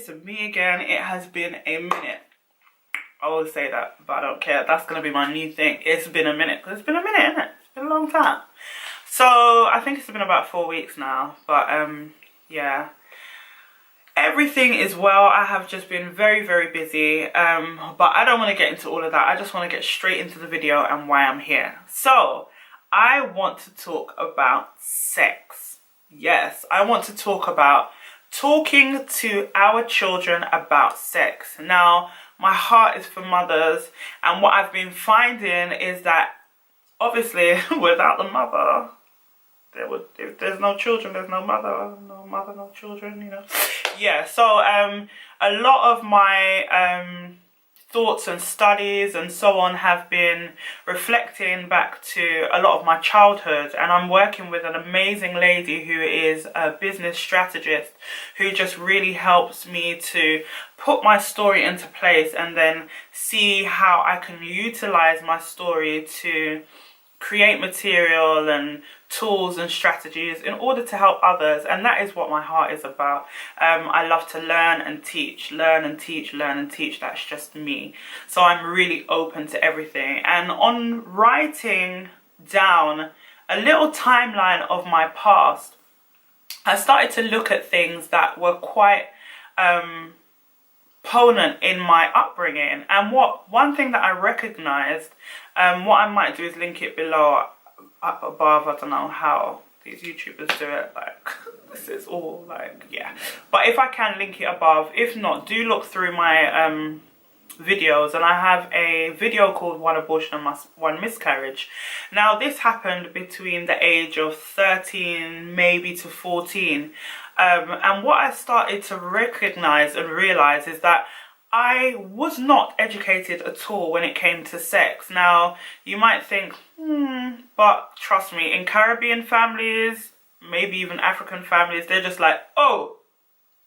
it's me again. It has been a minute. I always say that, but I don't care. That's going to be my new thing. It's been a minute. Because it's been a minute, isn't it? It's been a long time. So, I think it's been about 4 weeks now. But, yeah. Everything is well. I have just been very, very busy. But I don't want to get into all of that. I just want to get straight into the video and why I'm here. So, I want to talk about sex. Yes, I want to talk about talking to our children about sex. Now, my heart is for mothers, and what I've been finding is that obviously without the mother, if there's no children, there's no mother, no children, you know. Yeah, so a lot of my thoughts and studies and so on have been reflecting back to a lot of my childhood, and I'm working with an amazing lady who is a business strategist who just really helps me to put my story into place and then see how I can utilize my story to create material and tools and strategies in order to help others. And that is what my heart is about. I love to learn and teach. That's just me. So I'm really open to everything. And on writing down a little timeline of my past, I started to look at things that were quite prominent in my upbringing. And one thing that I recognized, what I might do is link it below, up above. I don't know how these YouTubers do it, like this is all like, yeah, but if I can link it above. If not, do look through my videos, and I have a video called One Abortion and One Miscarriage. Now this happened between the age of 13 maybe to 14, and what I started to recognize and realize is that I was not educated at all when it came to sex. Now, you might think, but trust me, in Caribbean families, maybe even African families, they're just like, oh,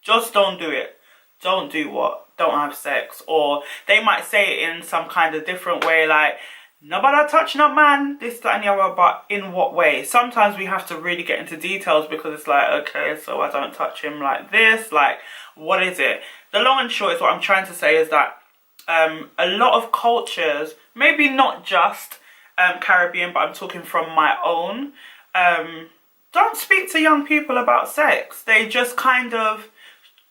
just don't do it. Don't do what? Don't have sex. Or they might say it in some kind of different way, like, nobody touch no man, this, that, and the other, but in what way? Sometimes we have to really get into details, because it's like, okay, so I don't touch him like this, like, what is it? The long and short is what I'm trying to say is that a lot of cultures, maybe not just Caribbean, but I'm talking from my own, don't speak to young people about sex. They just kind of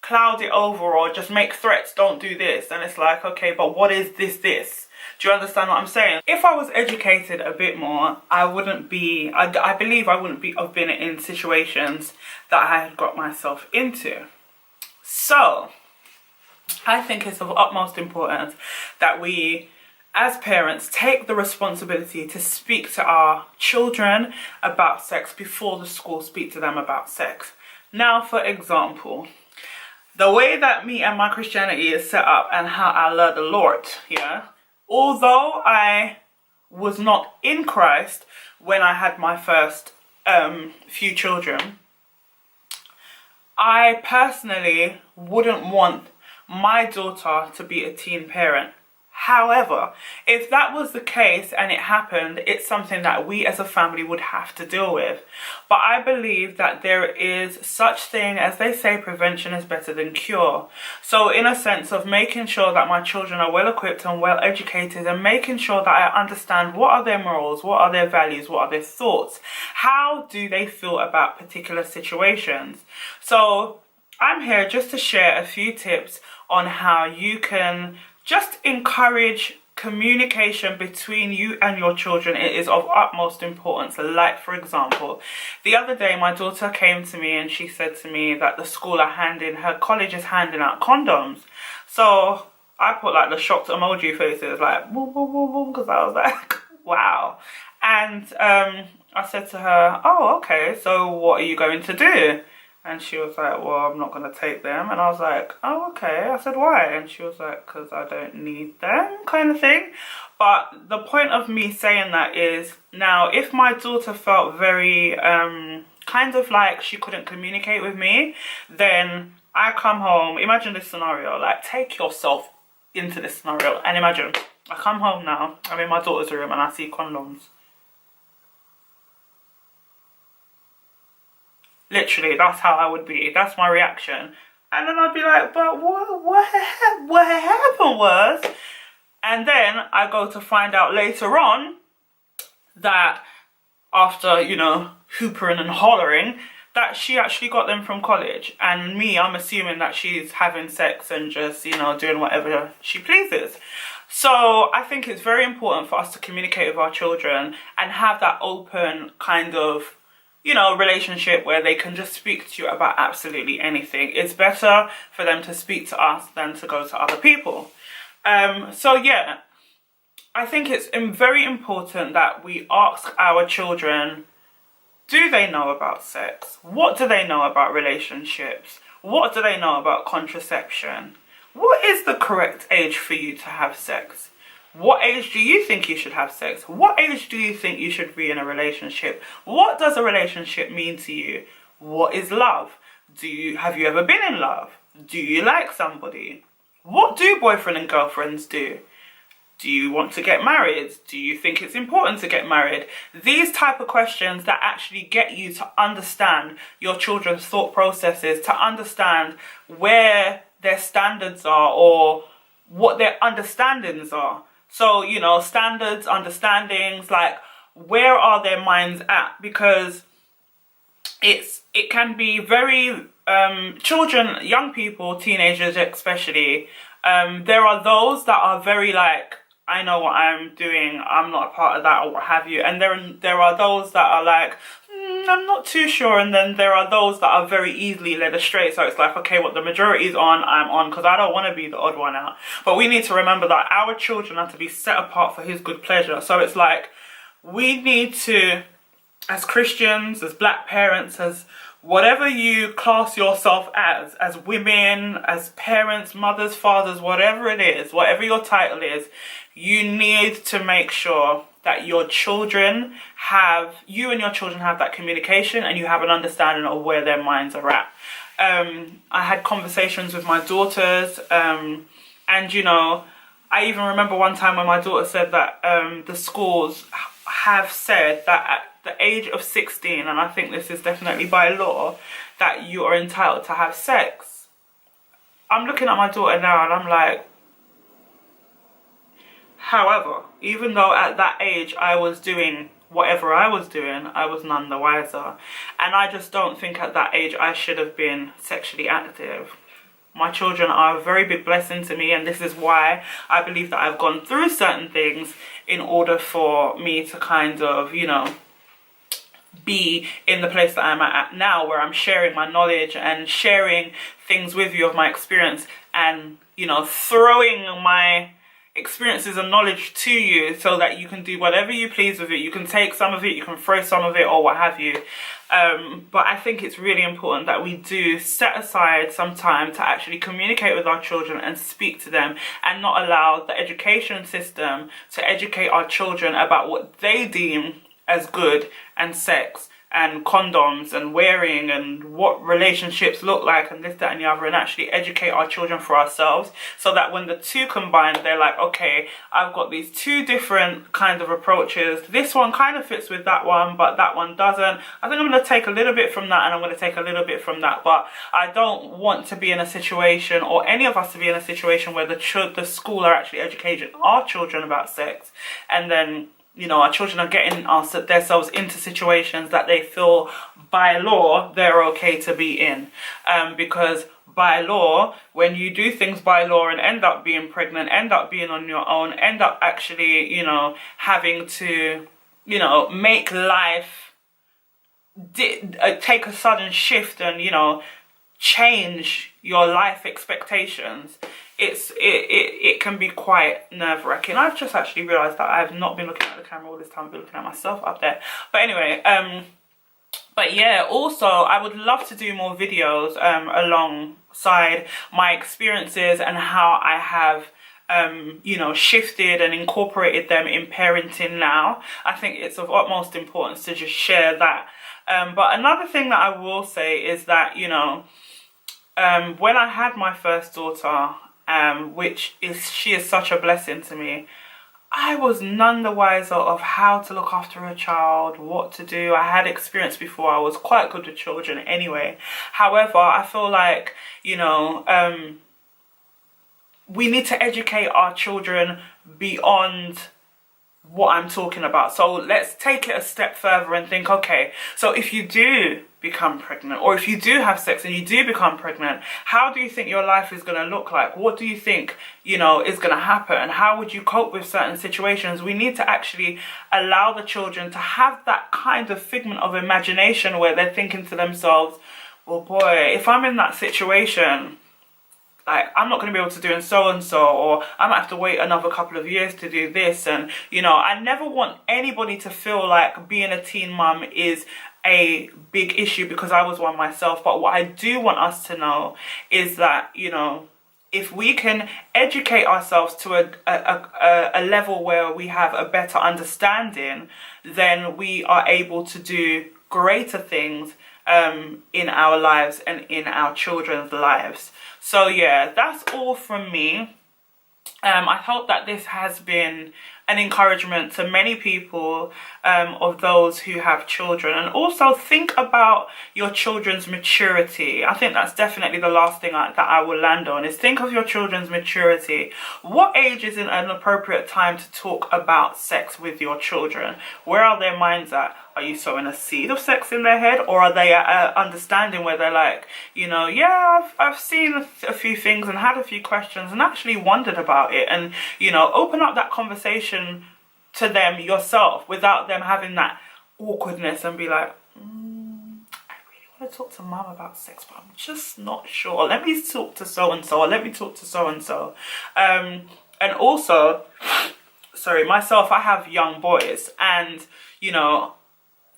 cloud it over or just make threats, don't do this. And it's like, okay, but what is this? Do you understand what I'm saying? If I was educated a bit more, I wouldn't be, I believe I wouldn't be, have been in situations that I had got myself into. So, I think it's of utmost importance that we, as parents, take the responsibility to speak to our children about sex before the school speak to them about sex. Now, for example, the way that me and my Christianity is set up and how I love the Lord, yeah, although I was not in Christ when I had my first few children, I personally wouldn't want my daughter to be a teen parent. However, if that was the case and it happened, it's something that we as a family would have to deal with. But I believe that there is such thing, as they say, prevention is better than cure. So in a sense of making sure that my children are well equipped and well educated, and making sure that I understand what are their morals, what are their values, what are their thoughts, how do they feel about particular situations. So I'm here just to share a few tips on how you can just encourage communication between you and your children. It is of utmost importance. Like, for example, the other day my daughter came to me and she said to me that the school are her college is handing out condoms. So I put like the shocked emoji faces, like, boom, boom, boom, boom, because I was like, wow. And I said to her, oh, okay, so what are you going to do? And she was like, well, I'm not going to take them. And I was like, oh, okay. I said, why? And she was like, because I don't need them, kind of thing. But the point of me saying that is, now, if my daughter felt very kind of like she couldn't communicate with me, then I come home. Imagine this scenario. Like, take yourself into this scenario. And imagine, I come home now. I'm in my daughter's room and I see condoms. Literally, that's how I would be. That's my reaction. And then I'd be like, but what happened was, and then I go to find out later on that after, you know, hoopering and hollering, that she actually got them from college. And me, I'm assuming that she's having sex and just, you know, doing whatever she pleases. So I think it's very important for us to communicate with our children and have that open kind of, you know, relationship where they can just speak to you about absolutely anything. It's better for them to speak to us than to go to other people. So yeah, I think it's very important that we ask our children, do they know about sex? What do they know about relationships? What do they know about contraception? What is the correct age for you to have sex? What age do you think you should have sex? What age do you think you should be in a relationship? What does a relationship mean to you? What is love? Have you ever been in love? Do you like somebody? What do boyfriend and girlfriends do? Do you want to get married? Do you think it's important to get married? These type of questions that actually get you to understand your children's thought processes, to understand where their standards are or what their understandings are. So, you know, standards, understandings, like where are their minds at? Because it can be very, children, young people, teenagers especially, there are those that are very like, I know what I'm doing, I'm not a part of that or what have you. And there are those that are like, I'm not too sure. And then there are those that are very easily led astray. So it's like, okay, what the majority is on, I'm on, because I don't want to be the odd one out. But we need to remember that our children are to be set apart for his good pleasure. So it's like, we need to, as Christians, as black parents, as whatever you class yourself as women, as parents, mothers, fathers, whatever it is, whatever your title is, you need to make sure that you and your children have that communication and you have an understanding of where their minds are at. I had conversations with my daughters, and you know, I even remember one time when my daughter said that the schools have said that at the age of 16, and I think this is definitely by law, that you are entitled to have sex. I'm looking at my daughter now and I'm like, however, even though at that age I was doing whatever I was doing, I was none the wiser. And I just don't think at that age I should have been sexually active. My children are a very big blessing to me, and this is why I believe that I've gone through certain things in order for me to kind of, you know, be in the place that I'm at now, where I'm sharing my knowledge and sharing things with you of my experience and, you know, throwing my experiences and knowledge to you so that you can do whatever you please with it. You can take some of it, you can throw some of it, or what have you. But I think it's really important that we do set aside some time to actually communicate with our children and speak to them, and not allow the education system to educate our children about what they deem as good and sex and condoms and wearing and what relationships look like and this, that and the other, and actually educate our children for ourselves, so that when the two combine, they're like, okay, I've got these two different kind of approaches. This one kind of fits with that one, but that one doesn't. I think I'm going to take a little bit from that and I'm going to take a little bit from that. But I don't want to be in a situation, or any of us to be in a situation, where the school are actually educating our children about sex, and then, you know, our children are getting themselves into situations that they feel by law they're okay to be in. Because by law, when you do things by law and end up being pregnant, end up being on your own, end up actually, you know, having to, you know, make life take a sudden shift and, you know, change your life expectations, it can be quite nerve-wracking. I've just actually realised that I've not been looking at the camera all this time, I've been looking at myself up there. But anyway, but yeah, also I would love to do more videos alongside my experiences and how I have you know, shifted and incorporated them in parenting now. I think it's of utmost importance to just share that. But another thing that I will say is that, you know, when I had my first daughter, she is such a blessing to me, I was none the wiser of how to look after a child, what to do. I had experience before. I was quite good with children anyway. However, I feel like, you know, we need to educate our children beyond what I'm talking about. So let's take it a step further and think, okay, so if you do become pregnant, or if you do have sex and you do become pregnant, how do you think your life is going to look like? What do you think, you know, is going to happen? How would you cope with certain situations? We need to actually allow the children to have that kind of figment of imagination where they're thinking to themselves, well, boy, if I'm in that situation, like, I'm not going to be able to do and so, or I might have to wait another couple of years to do this. And, you know, I never want anybody to feel like being a teen mum is a big issue, because I was one myself. But what I do want us to know is that, you know, if we can educate ourselves to a level where we have a better understanding, then we are able to do greater things in our lives and in our children's lives. So yeah, that's all from me. I hope that this has been an encouragement to many people of those who have children. And also think about your children's maturity. I think that's definitely the last thing that I will land on, is think of your children's maturity. What age is an appropriate time to talk about sex with your children? Where are their minds at? Are you sowing a seed of sex in their head, or are they understanding where they're like, you know, yeah, I've seen a few things and had a few questions and actually wondered about it, and, you know, open up that conversation to them yourself without them having that awkwardness and be like, I really want to talk to mum about sex, but I'm just not sure. Let me talk to so-and-so, or let me talk to so-and-so. And also, sorry, myself, I have young boys, and, you know,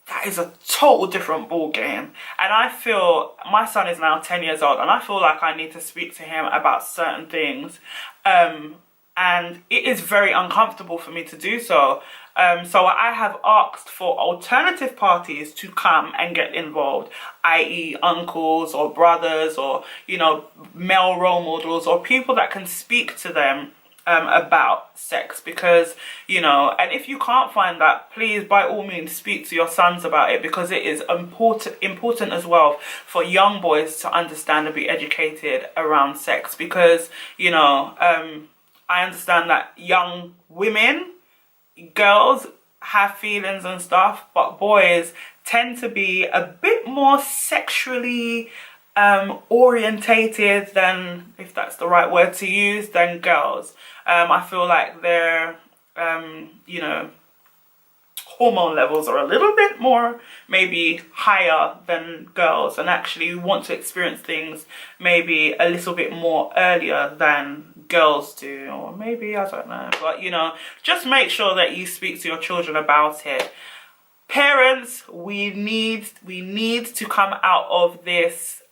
that is a total different ball game. And I feel, my son is now 10 years old, and I feel like I need to speak to him about certain things. And it is very uncomfortable for me to do so. So I have asked for alternative parties to come and get involved, i.e. uncles or brothers, or, you know, male role models, or people that can speak to them about sex. Because, you know, and if you can't find that, please by all means speak to your sons about it, because it is important as well for young boys to understand and be educated around sex. Because, you know, I understand that young women, girls, have feelings and stuff, but boys tend to be a bit more sexually orientated than, if that's the right word to use, than girls. I feel like their, you know, hormone levels are a little bit more, maybe higher than girls, and actually want to experience things maybe a little bit more earlier than girls do, or maybe, I don't know. But, you know, just make sure that you speak to your children about it. Parents, we need to come out of this,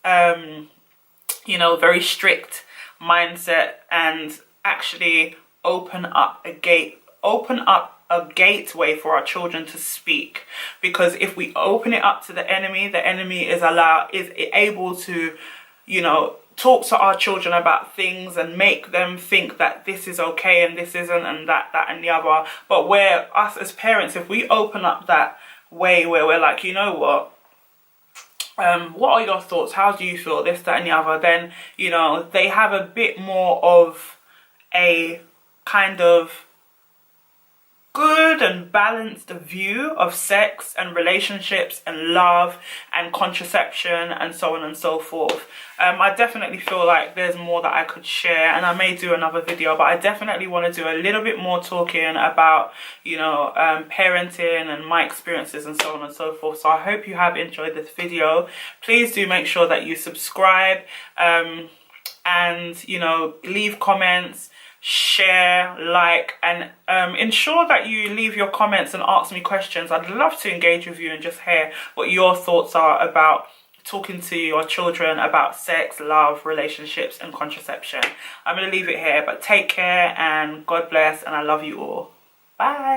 you know, very strict mindset, and actually open up a gateway for our children to speak. Because if we open it up to the enemy is able to, you know, talk to our children about things and make them think that this is okay and this isn't, and that and the other. But where us as parents, if we open up that way where we're like, you know what are your thoughts? How do you feel? This, that and the other. Then, you know, they have a bit more of a kind of good and balanced view of sex and relationships and love and contraception and so on and so forth. I definitely feel like there's more that I could share, and I may do another video, but I definitely want to do a little bit more talking about, you know, parenting and my experiences and so on and so forth. So I hope you have enjoyed this video. Please do make sure that you subscribe, and, you know, leave comments, share, like, and ensure that you leave your comments and ask me questions. I'd love to engage with you and just hear what your thoughts are about talking to your children about sex, love, relationships and contraception. I'm going to leave it here, but take care and God bless, and I love you all. Bye.